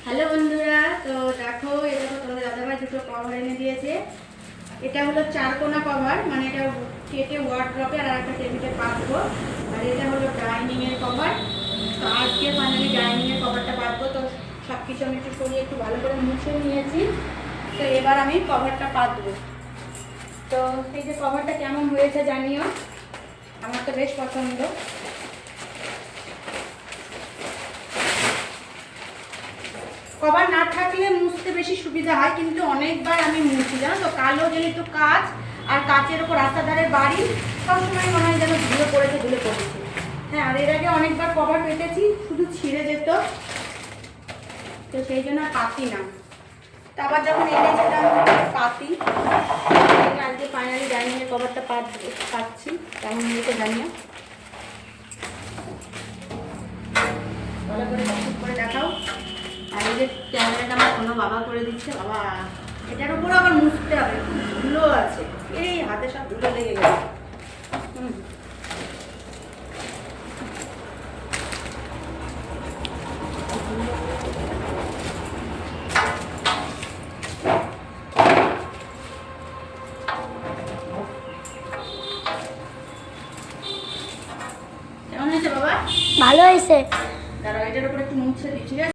Hello বন্ধুরা, তো দেখো এটা তো তোমাদের দাদাভাই দুটো কভার এনে দিয়েছে। এটা হলো চারকোনা কভার, মানে এটা কেটে ওয়ার্ড্রপে আর একটা টেবিলে পাতবো। আর এটা হলো ডাইনিং এর কভার। তো আজকে ফাইনালি ডাইনিং এর কভারটা পাতবো। তো সব কিছু আমি একটু সরিয়ে একটু ভালো করে মুছে নিয়েছি। তো এবার আমি কভারটা পাতবো। তো এই যে কভারটা কেমন হয়েছে জানিও, আমার তো বেশ পছন্দ। কভার না থাকলে মুছতে বেশি সুবিধা হয়, কিন্তু অনেকবার আমি মুছি, জানো তো। কালো যেহেতু কাচ আর কাচের ওপর রাস্তাধারের বাড়ি, সবসময় মনে হয় যেন ধুলো পড়েছে। হ্যাঁ, আর এর আগে অনেকবার কভার পেতেছি, শুধু ছিঁড়ে যেত, তো সেই জন্য পাতি না। তো আবার যখন এনেছিলাম পাতি। আজকে ফাইনালি ডাইনিংয়ের কভারটা পাচ্ছি, কেমন হয়েছে জানিও। ভালো করে ঠিক করে দেখাও। আর এই যে ক্যামেরাটা আমার কোনো বাবা করে দিচ্ছে, বাবা এটার উপর আবার মুছতে হবে, ধুলো আছে, এই হাতে সব ধুলো লেগে গেছে। কেমন হয়েছে বাবা? ভালো হয়েছে। দাঁড়াও, এটার উপর একটু মুছে দিই, ঠিক আছে?